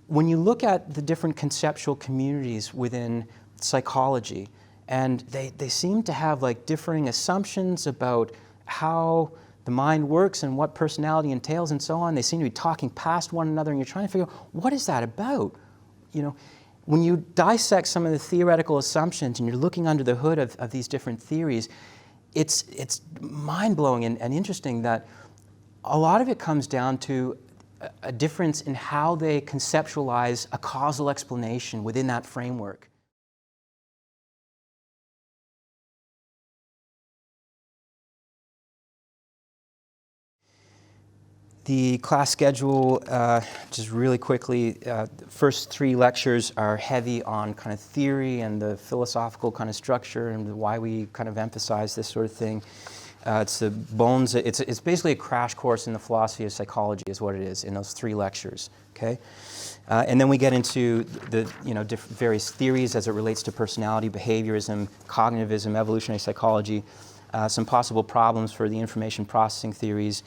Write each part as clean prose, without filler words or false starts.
when you look at the different conceptual communities within psychology, and they seem to have like differing assumptions about how the mind works and what personality entails and so on. They seem to be talking past one another, and you're trying to figure out, what is that about? You know, when you dissect some of the theoretical assumptions and you're looking under the hood of these different theories, it's mind-blowing and interesting that a lot of it comes down to a difference in how they conceptualize a causal explanation within that framework. The class schedule, just really quickly, the first 3 lectures are heavy on kind of theory and the philosophical kind of structure and why we kind of emphasize this sort of thing. It's the bones. It's basically a crash course in the philosophy of psychology, is what it is in those 3 lectures. Okay, and then we get into the various theories as it relates to personality, behaviorism, cognitivism, evolutionary psychology, some possible problems for the information processing theories.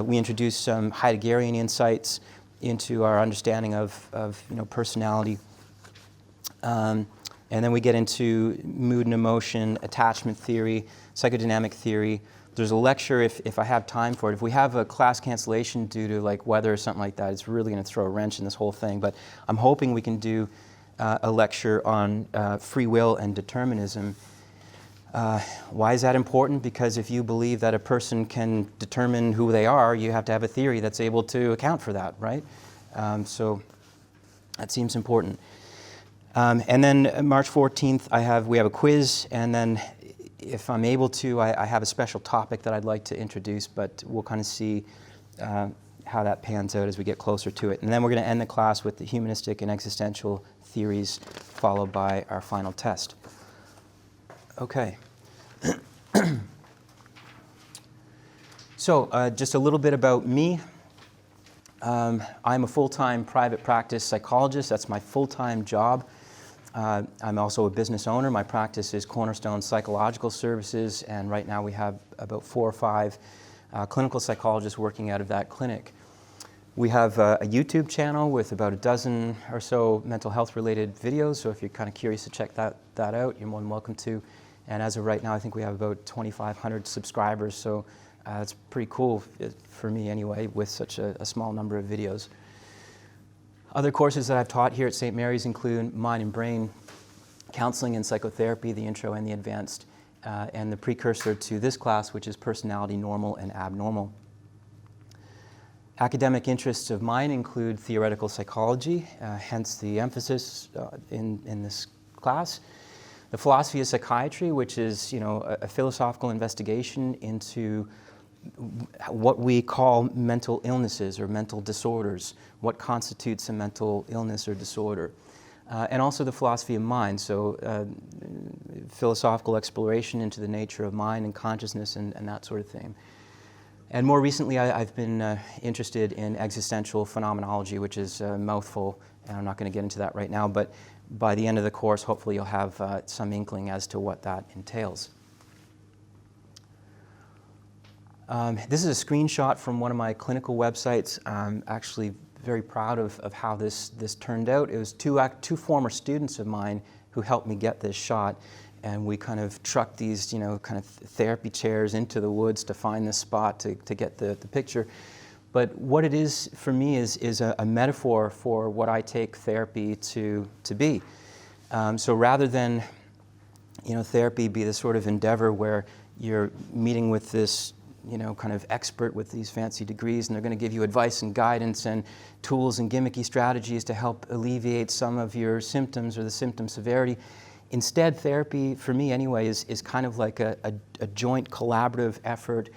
We introduce some Heideggerian insights into our understanding of personality. And then we get into mood and emotion, attachment theory, psychodynamic theory. There's a lecture, if I have time for it. If we have a class cancellation due to like weather or something like that, it's really going to throw a wrench in this whole thing. But I'm hoping we can do a lecture on free will and determinism. Why is that important? Because if you believe that a person can determine who they are, you have to have a theory that's able to account for that, right? So that seems important. And then March 14th, we have a quiz, and then if I'm able to, I have a special topic that I'd like to introduce, but we'll kind of see how that pans out as we get closer to it. And then we're going to end the class with the humanistic and existential theories, followed by our final test. Okay. So just a little bit about me. I'm a full-time private practice psychologist. That's my full-time job. I'm also a business owner. My practice is Cornerstone Psychological Services, and right now we have about 4 or 5 clinical psychologists working out of that clinic. We have a YouTube channel with about a dozen or so mental health-related videos, so if you're kind of curious to check that out, you're more than welcome to. And as of right now, I think we have about 2,500 subscribers, so it's pretty cool for me anyway, with such a small number of videos. Other courses that I've taught here at St. Mary's include mind and brain counseling and psychotherapy, the intro and the advanced, and the precursor to this class, which is personality normal and abnormal. Academic interests of mine include theoretical psychology, hence the emphasis in this class. The philosophy of psychiatry, which is a philosophical investigation into what we call mental illnesses or mental disorders, what constitutes a mental illness or disorder. And also the philosophy of mind, so philosophical exploration into the nature of mind and consciousness and that sort of thing. And more recently, I've been interested in existential phenomenology, which is a mouthful, and I'm not going to get into that right now, but by the end of the course, hopefully you'll have some inkling as to what that entails. This is a screenshot from one of my clinical websites. I'm actually very proud of how this turned out. It was two former students of mine who helped me get this shot, and we kind of trucked these kind of therapy chairs into the woods to find this spot to get the picture. But what it is for me is a metaphor for what I take therapy to be. So rather than therapy be this sort of endeavor where you're meeting with this kind of expert with these fancy degrees, and they're going to give you advice and guidance and tools and gimmicky strategies to help alleviate some of your symptoms or the symptom severity. Instead, therapy, for me anyway, is kind of like a joint collaborative effort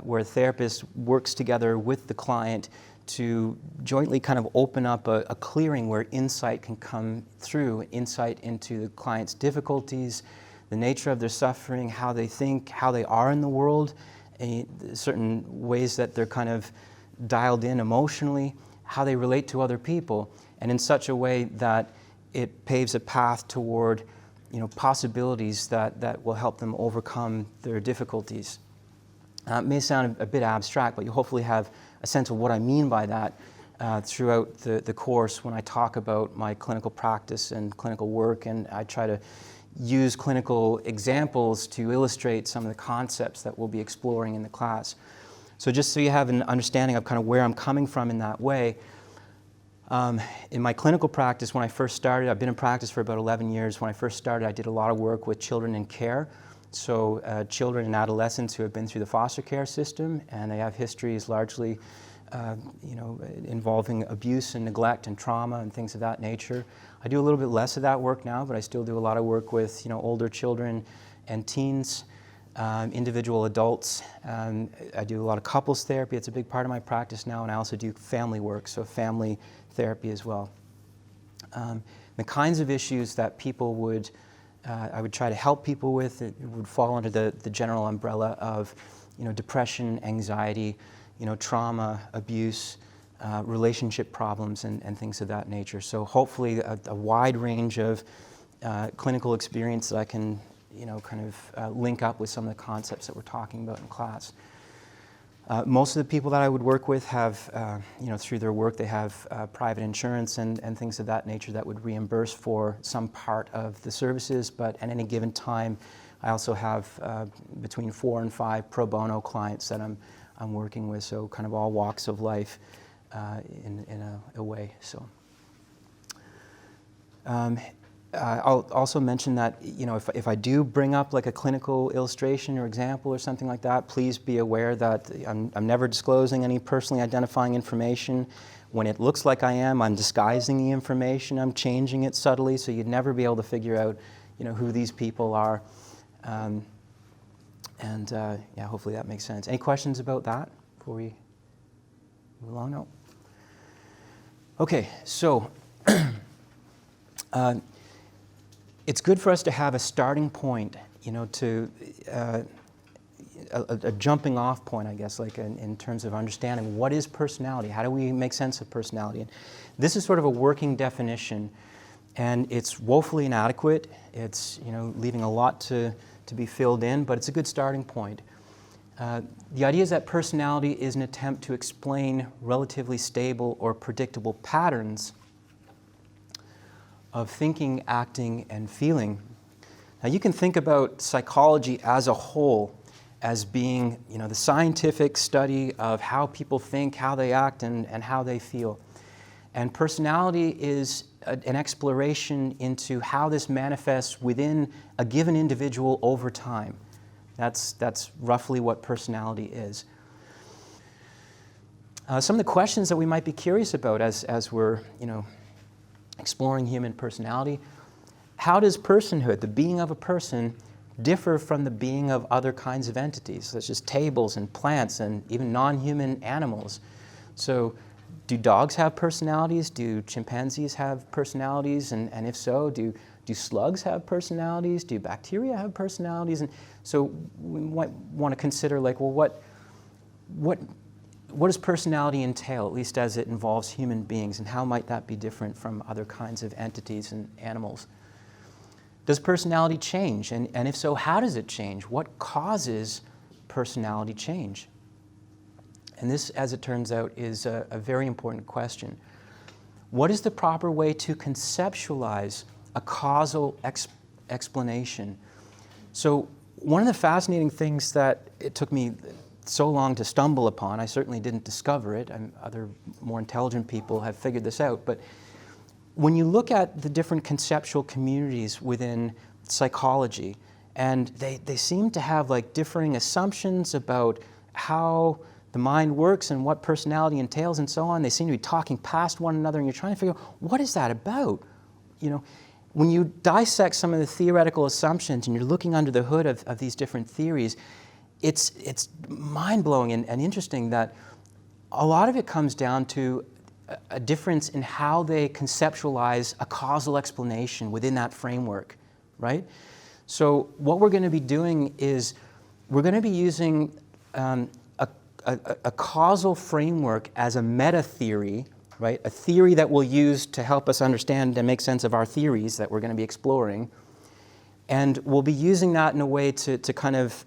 where a therapist works together with the client to jointly kind of open up a clearing where insight can come through, insight into the client's difficulties, the nature of their suffering, how they think, how they are in the world, certain ways that they're kind of dialed in emotionally, how they relate to other people, and in such a way that it paves a path toward possibilities that will help them overcome their difficulties. It may sound a bit abstract, but you hopefully have a sense of what I mean by that throughout the course when I talk about my clinical practice and clinical work, and I try to use clinical examples to illustrate some of the concepts that we'll be exploring in the class. So just so you have an understanding of kind of where I'm coming from in that way, in my clinical practice, when I first started, I've been in practice for about 11 years. When I first started, I did a lot of work with children in care. So children and adolescents who have been through the foster care system, and they have histories largely involving abuse and neglect and trauma and things of that nature. I do a little bit less of that work now, but I still do a lot of work with older children and teens, individual adults. I do a lot of couples therapy. It's a big part of my practice now, and I also do family work, so family therapy as well. The kinds of issues that people would I would try to help people with, it would fall under the general umbrella of depression, anxiety, trauma, abuse, relationship problems, and things of that nature. So hopefully a wide range of clinical experience that I can kind of link up with some of the concepts that we're talking about in class. Most of the people that I would work with have, through their work, they have private insurance and things of that nature that would reimburse for some part of the services, but at any given time, I also have between 4 and 5 pro bono clients that I'm working with, so kind of all walks of life in a way. So. I'll also mention that if I do bring up like a clinical illustration or example or something like that, please be aware that I'm never disclosing any personally identifying information. When it looks like I'm disguising the information, I'm changing it subtly, so you'd never be able to figure out who these people are. Yeah, hopefully that makes sense. Any questions about that before we move along? No? Okay, so it's good for us to have a starting point, a jumping off point, I guess, like in terms of understanding what is personality, how do we make sense of personality. And this is sort of a working definition, and it's woefully inadequate. It's leaving a lot to be filled in, but it's a good starting point. The idea is that personality is an attempt to explain relatively stable or predictable patterns of thinking, acting, and feeling. Now you can think about psychology as a whole as being the scientific study of how people think, how they act, and how they feel. And personality is an exploration into how this manifests within a given individual over time. That's roughly what personality is. Some of the questions that we might be curious about as we're exploring human personality: how does personhood, the being of a person, differ from the being of other kinds of entities, such as tables and plants and even non-human animals? So do dogs have personalities? Do chimpanzees have personalities? And if so, do slugs have personalities? Do bacteria have personalities? And so we might want to consider, like, well, what does personality entail, at least as it involves human beings, and how might that be different from other kinds of entities and animals? Does personality change? And if so, how does it change? What causes personality change? And this, as it turns out, is a very important question. What is the proper way to conceptualize a causal explanation? So one of the fascinating things that it took me so long to stumble upon, I certainly didn't discover it, and other more intelligent people have figured this out, but when you look at the different conceptual communities within psychology, and they seem to have like differing assumptions about how the mind works and what personality entails and so on. They seem to be talking past one another, and you're trying to figure out, what is that about? When you dissect some of the theoretical assumptions and you're looking under the hood of these different theories, it's mind-blowing and interesting that a lot of it comes down to a difference in how they conceptualize a causal explanation within that framework, right? So what we're going to be doing is we're going to be using a causal framework as a meta-theory, right? A theory that we'll use to help us understand and make sense of our theories that we're going to be exploring. And we'll be using that in a way to kind of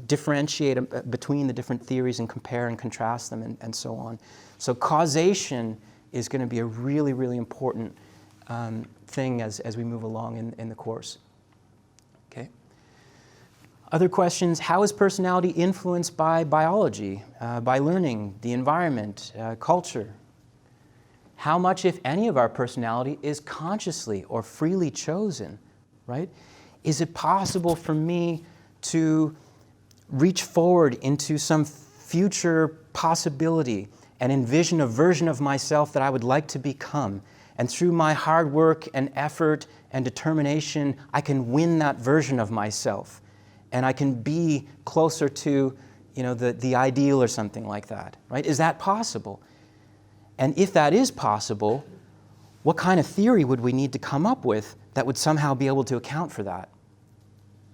differentiate between the different theories and compare and contrast them and so on. So causation is going to be a really, really important thing as we move along in the course. Okay. Other questions: how is personality influenced by biology, by learning, the environment, culture? How much, if any, of our personality is consciously or freely chosen, right? Is it possible for me to reach forward into some future possibility and envision a version of myself that I would like to become? And through my hard work and effort and determination, I can win that version of myself. And I can be closer to, the ideal or something like that, right? Is that possible? And if that is possible, what kind of theory would we need to come up with that would somehow be able to account for that,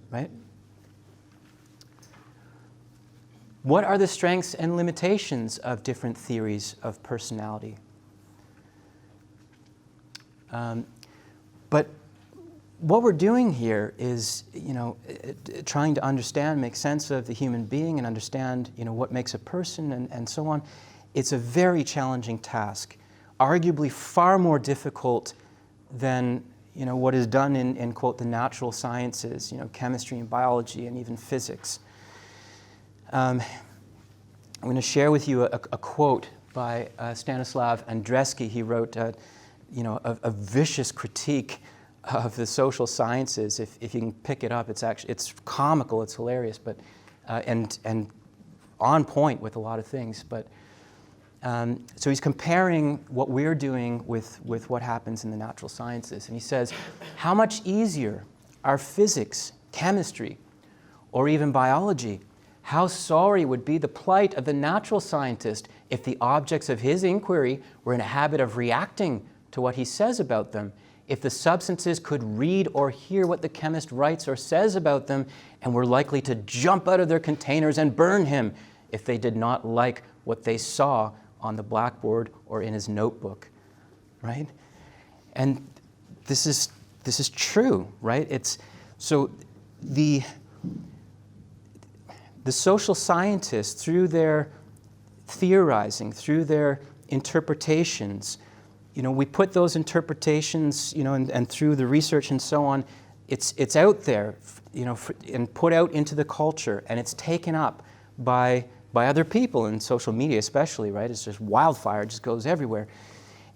right? What are the strengths and limitations of different theories of personality? But what we're doing here is, trying to understand, make sense of the human being and understand, what makes a person and so on. It's a very challenging task, arguably far more difficult than, what is done in quote, the natural sciences, chemistry and biology and even physics. I'm going to share with you a quote by Stanislav Andreski. He wrote, a vicious critique of the social sciences. If you can pick it up, it's comical, it's hilarious, but and on point with a lot of things. But so he's comparing what we're doing with what happens in the natural sciences, and he says, how much easier are physics, chemistry, or even biology? How sorry would be the plight of the natural scientist if the objects of his inquiry were in a habit of reacting to what he says about them, if the substances could read or hear what the chemist writes or says about them, and were likely to jump out of their containers and burn him if they did not like what they saw on the blackboard or in his notebook, right? And this is true, right? It's so the social scientists, through their theorizing, through their interpretations, we put those interpretations, and through the research and so on, it's out there, and put out into the culture, and it's taken up by other people, in social media especially, right? It's just wildfire, it just goes everywhere.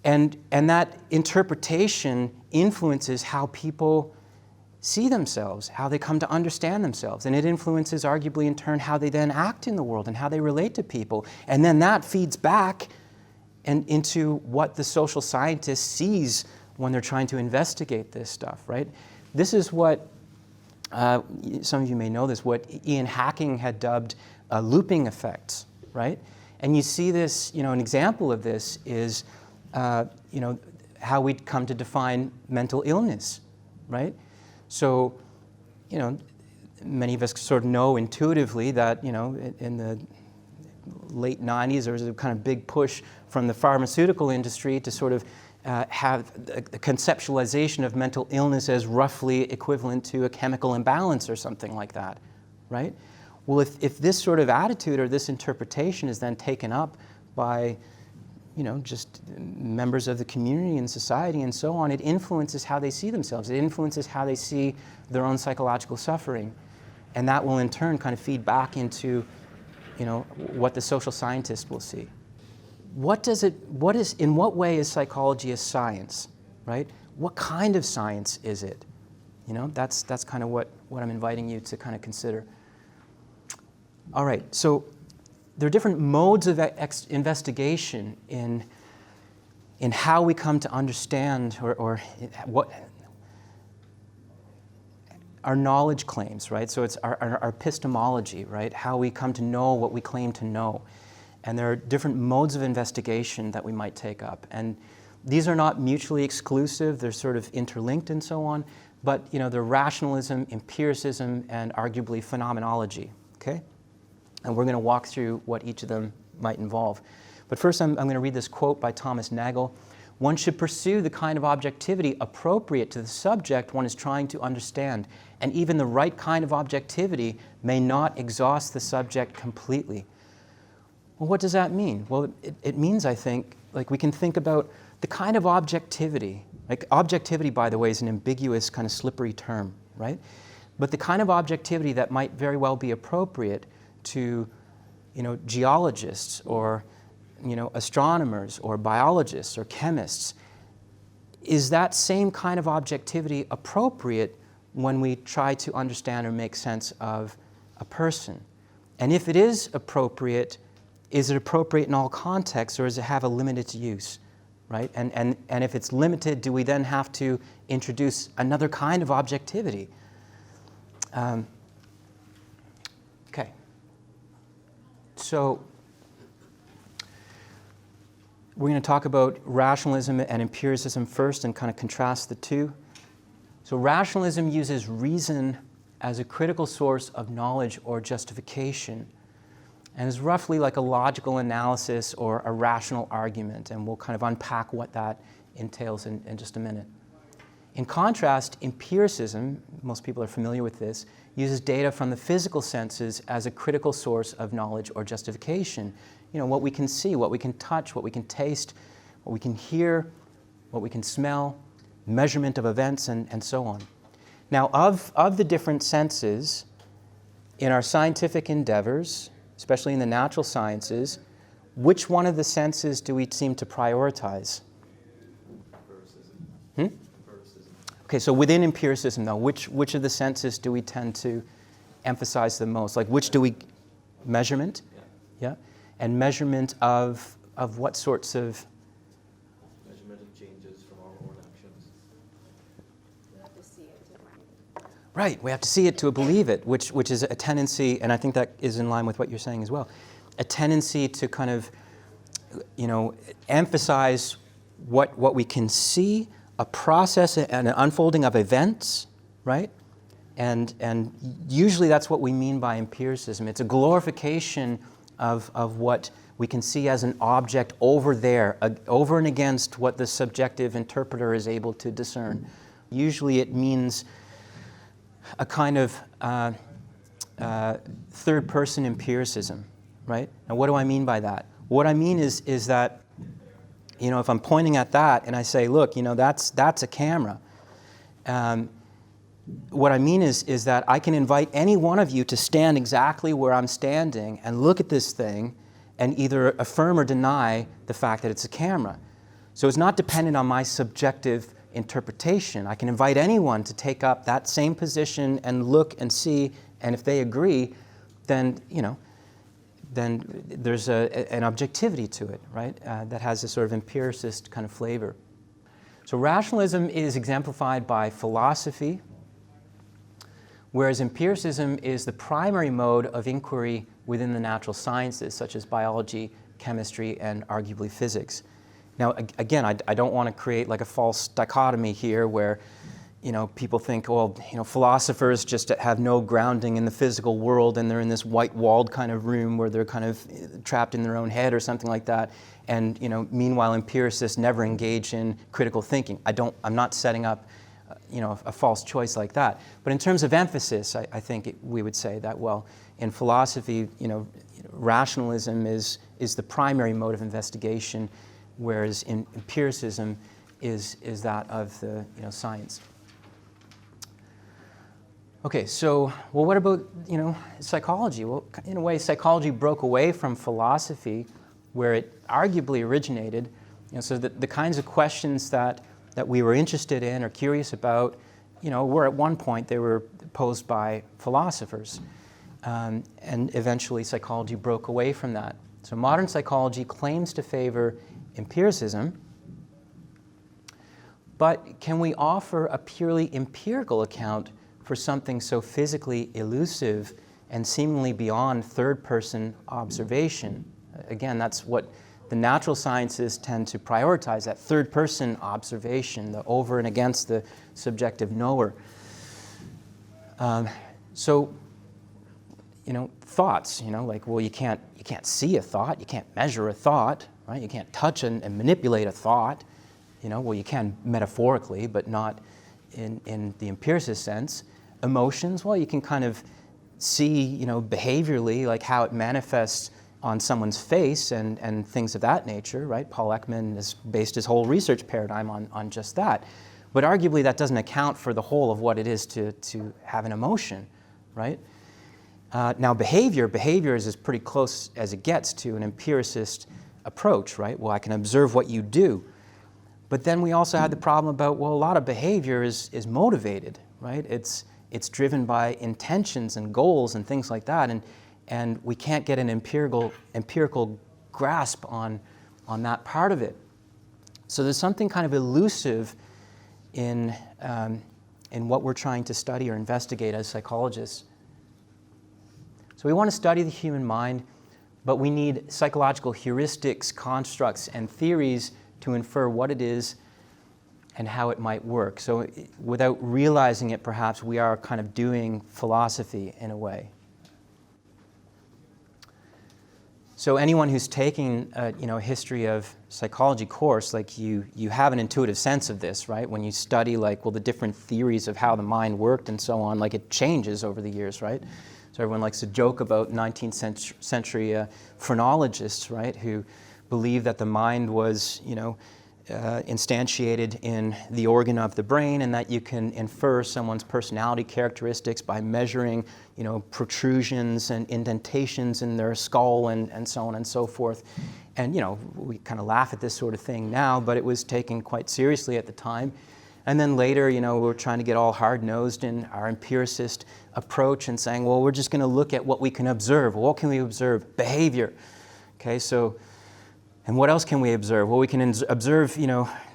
And that interpretation influences how people see themselves, how they come to understand themselves. And it influences, arguably, in turn, how they then act in the world and how they relate to people. And then that feeds back into what the social scientist sees when they're trying to investigate this stuff, right? This is what, some of you may know this, what Ian Hacking had dubbed looping effects, right? And you see this, an example of this is, how we come to define mental illness, right? So, many of us sort of know intuitively that, in the late 90s, there was a kind of big push from the pharmaceutical industry to sort of have the conceptualization of mental illness as roughly equivalent to a chemical imbalance or something like that, right? Well, if this sort of attitude or this interpretation is then taken up by, just members of the community and society and so on, it influences how they see themselves. It influences how they see their own psychological suffering. And that will in turn kind of feed back into, what the social scientist will see. In what way is psychology a science, right? What kind of science is it? That's kind of what I'm inviting you to kind of consider. All right, so there are different modes of investigation in how we come to understand or what our knowledge claims, right? So it's our epistemology, right? How we come to know what we claim to know. And there are different modes of investigation that we might take up. And these are not mutually exclusive, they're sort of interlinked and so on, but they're rationalism, empiricism, and arguably phenomenology, okay? And we're going to walk through what each of them might involve. But first I'm going to read this quote by Thomas Nagel. One should pursue the kind of objectivity appropriate to the subject one is trying to understand, and even the right kind of objectivity may not exhaust the subject completely. Well, what does that mean? Well, it means, I think, like we can think about the kind of objectivity. Like objectivity, by the way, is an ambiguous kind of slippery term, right? But the kind of objectivity that might very well be appropriate to, geologists or, astronomers or biologists or chemists, is that same kind of objectivity appropriate when we try to understand or make sense of a person? And if it is appropriate, is it appropriate in all contexts, or does it have a limited use, right? And if it's limited, do we then have to introduce another kind of objectivity? Okay. So we're going to talk about rationalism and empiricism first and kind of contrast the two. So rationalism uses reason as a critical source of knowledge or justification, and is roughly like a logical analysis or a rational argument, and we'll kind of unpack what that entails in just a minute. In contrast, empiricism, most people are familiar with this, uses data from the physical senses as a critical source of knowledge or justification. What we can see, what we can touch, what we can taste, what we can hear, what we can smell, measurement of events, and so on. Now, of the different senses, in our scientific endeavors, especially in the natural sciences, which one of the senses do we seem to prioritize? Empiricism. Okay, so within empiricism, though, which of the senses do we tend to emphasize the most? Like, which do we... Measurement? Yeah. And measurement of what sorts of... Measurement of changes from our own actions. We have to see it to believe it. Right, we have to see it to believe it, which is a tendency, and I think that is in line with what you're saying as well, a tendency to kind of, emphasize what we can see, a process and an unfolding of events, right? And usually that's what we mean by empiricism. It's a glorification of what we can see as an object over there, over and against what the subjective interpreter is able to discern. Usually it means a kind of third-person empiricism, right? And what do I mean by that? What I mean is that, if I'm pointing at that and I say, look, that's a camera, what I mean is that I can invite any one of you to stand exactly where I'm standing and look at this thing and either affirm or deny the fact that it's a camera. So it's not dependent on my subjective interpretation. I can invite anyone to take up that same position and look and see, and if they agree, then there's an objectivity to it, right? That has a sort of empiricist kind of flavor. So rationalism is exemplified by philosophy, whereas empiricism is the primary mode of inquiry within the natural sciences, such as biology, chemistry, and arguably physics. Now, again, I don't want to create like a false dichotomy here where, people think, philosophers just have no grounding in the physical world and they're in this white-walled kind of room where they're kind of trapped in their own head or something like that. And, meanwhile, empiricists never engage in critical thinking. I'm not setting up, a false choice like that. But in terms of emphasis, I think we would say that, in philosophy, rationalism is the primary mode of investigation, whereas in empiricism is that of the science. Okay, so what about psychology? Well, in a way, psychology broke away from philosophy, where it arguably originated. So the kinds of questions that we were interested in or curious about, were at one point they were posed by philosophers, and eventually psychology broke away from that. So modern psychology claims to favor empiricism, but can we offer a purely empirical account for something so physically elusive and seemingly beyond third-person observation? Again, that's what the natural sciences tend to prioritize, that third-person observation, the over and against the subjective knower. Thoughts, you can't see a thought, you can't measure a thought, right? You can't touch and manipulate a thought. You can metaphorically, but not in the empiricist sense. Emotions, you can kind of see, behaviorally, like how it manifests on someone's face and things of that nature, right? Paul Ekman has based his whole research paradigm on just that. But arguably that doesn't account for the whole of what it is to have an emotion, right? Now behavior is as pretty close as it gets to an empiricist approach, right? Well, I can observe what you do. But then we also had the problem about, well, a lot of behavior is motivated, right? It's driven by intentions and goals and things like that, and we can't get an empirical grasp on that part of it. So there's something kind of elusive in what we're trying to study or investigate as psychologists. So we want to study the human mind, but we need psychological heuristics, constructs, and theories to infer what it is and how it might work. So without realizing it, perhaps, we are kind of doing philosophy in a way. So anyone who's taking a history of psychology course, like you have an intuitive sense of this, right? When you study the different theories of how the mind worked and so on, it changes over the years, right? So everyone likes to joke about 19th century phrenologists, right, who believed that the mind was, instantiated in the organ of the brain, and that you can infer someone's personality characteristics by measuring, protrusions and indentations in their skull and so on and so forth. And, we kind of laugh at this sort of thing now, but it was taken quite seriously at the time. And then later, we were trying to get all hard-nosed in our empiricist approach and saying, well, we're just going to look at what we can observe. Well, what can we observe? Behavior. Okay, so, and what else can we observe? Well, we can observe,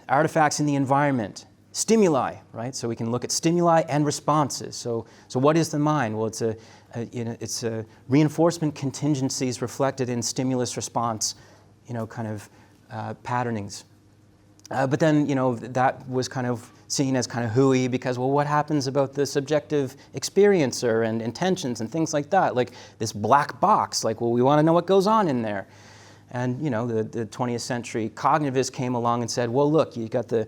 artifacts in the environment, stimuli, right? So we can look at stimuli and responses. So what is the mind? Well, it's a reinforcement contingencies reflected in stimulus response, patternings. But then, that was kind of seen as kind of hooey because, well, what happens about the subjective experiencer and intentions and things like that? Like this black box, well, we want to know what goes on in there. And, the 20th century cognitivists came along and said, well, look, you got the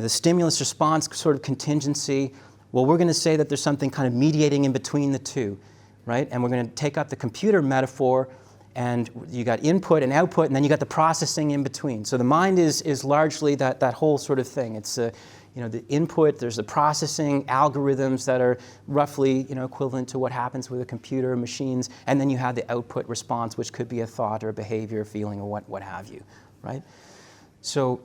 stimulus response sort of contingency. Well, we're going to say that there's something kind of mediating in between the two, right? And we're going to take up the computer metaphor, and you got input and output, and then you got the processing in between. So the mind is largely that whole sort of thing. It's the input, there's the processing algorithms that are roughly equivalent to what happens with a computer, machines, and then you have the output response, which could be a thought or a behavior, feeling, or what have you, right? So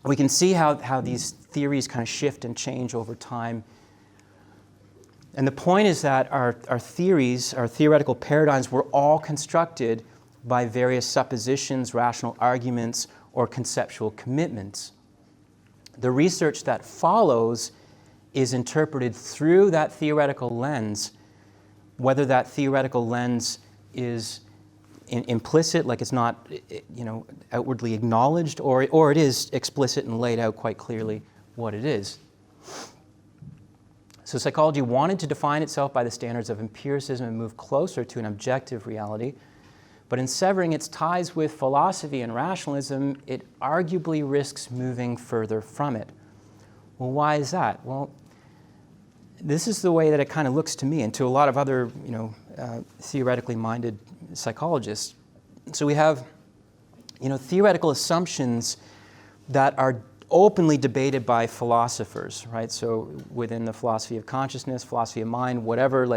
we can see how these theories kind of shift and change over time. And the point is that our theories, our theoretical paradigms, were all constructed by various suppositions, rational arguments, or conceptual commitments. The research that follows is interpreted through that theoretical lens, whether that theoretical lens is implicit, like it's not outwardly acknowledged, or it is explicit and laid out quite clearly what it is. So psychology wanted to define itself by the standards of empiricism and move closer to an objective reality. But in severing its ties with philosophy and rationalism, it arguably risks moving further from it. Well, why is that? Well, this is the way that it kind of looks to me and to a lot of other, theoretically minded psychologists. So we have, theoretical assumptions that are openly debated by philosophers, right? So within the philosophy of consciousness, philosophy of mind, whatever,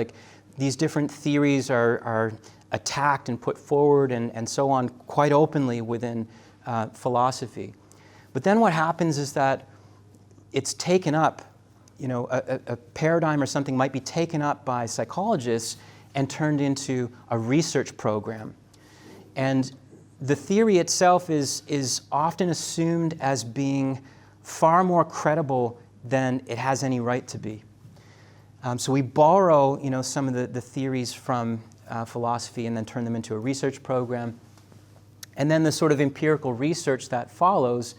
these different theories are attacked and put forward and so on quite openly within philosophy. But then what happens is that it's taken up, a paradigm or something might be taken up by psychologists and turned into a research program. And the theory itself is often assumed as being far more credible than it has any right to be. So we borrow, some of the theories from philosophy and then turn them into a research program. And then the sort of empirical research that follows,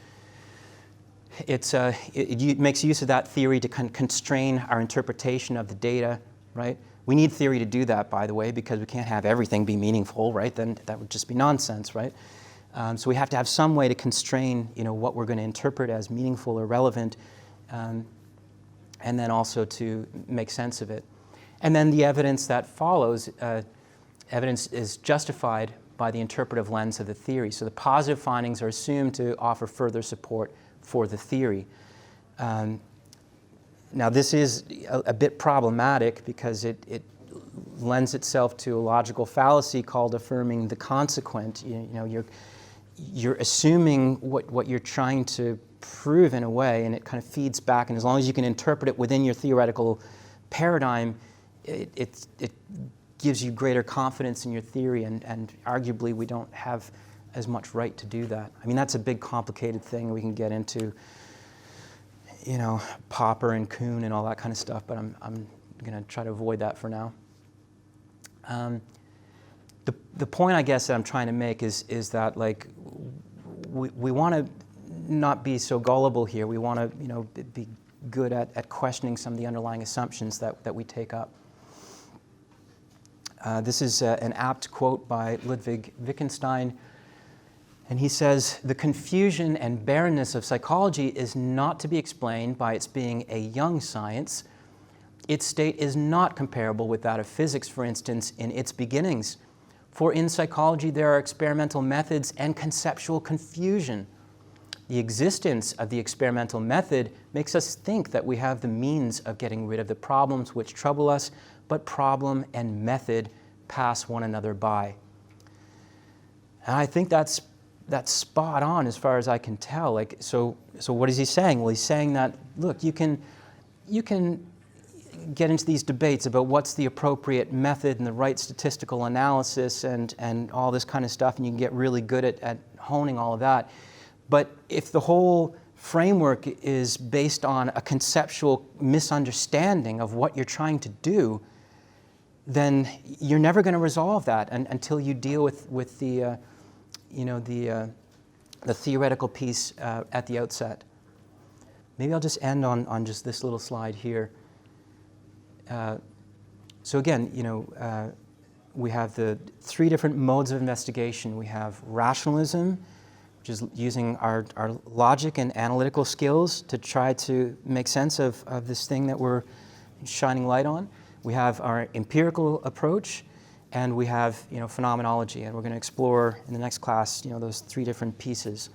it makes use of that theory to constrain our interpretation of the data, right? We need theory to do that, by the way, because we can't have everything be meaningful, right? Then that would just be nonsense, right? So we have to have some way to constrain, what we're going to interpret as meaningful or relevant, and then also to make sense of it. And then the evidence that follows, evidence is justified by the interpretive lens of the theory. So the positive findings are assumed to offer further support for the theory. Now this is a bit problematic because it lends itself to a logical fallacy called affirming the consequent. You're assuming what you're trying to prove in a way, and it kind of feeds back, and as long as you can interpret it within your theoretical paradigm, it gives you greater confidence in your theory, and arguably we don't have as much right to do that. I mean, that's a big complicated thing we can get into, Popper and Kuhn and all that kind of stuff, but I'm going to try to avoid that for now. The point, I guess, that I'm trying to make is that, like, we want to not be so gullible here. We want to, be good at questioning some of the underlying assumptions that we take up. This is an apt quote by Ludwig Wittgenstein, and he says, "The confusion and barrenness of psychology is not to be explained by its being a young science. Its state is not comparable with that of physics, for instance, in its beginnings. For in psychology there are experimental methods and conceptual confusion. The existence of the experimental method makes us think that we have the means of getting rid of the problems which trouble us, but problem and method pass one another by." And I think that's spot on as far as I can tell. Like, so what is he saying? Well, he's saying that, look, you can get into these debates about what's the appropriate method and the right statistical analysis and all this kind of stuff, and you can get really good at honing all of that. But if the whole framework is based on a conceptual misunderstanding of what you're trying to do, then you're never going to resolve that until you deal with the theoretical piece at the outset. Maybe I'll just end on just this little slide here. So again, we have the three different modes of investigation. We have rationalism, which is using our logic and analytical skills to try to make sense of this thing that we're shining light on. We have our empirical approach, and we have phenomenology, and we're going to explore in the next class those three different pieces.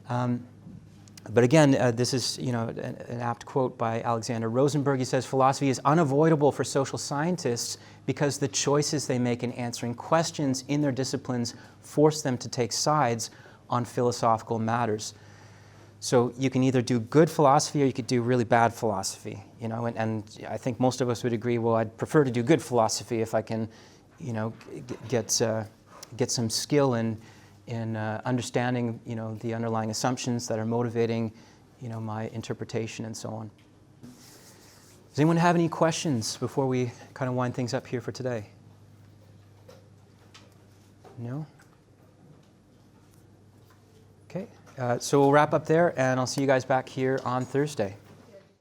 But again, this is an apt quote by Alexander Rosenberg. He says, "Philosophy is unavoidable for social scientists because the choices they make in answering questions in their disciplines force them to take sides on philosophical matters." So you can either do good philosophy or you could do really bad philosophy, and I think most of us would agree, well, I'd prefer to do good philosophy if I can, get some skill in understanding, the underlying assumptions that are motivating, my interpretation and so on. Does anyone have any questions before we kind of wind things up here for today? No? Okay, so we'll wrap up there, and I'll see you guys back here on Thursday.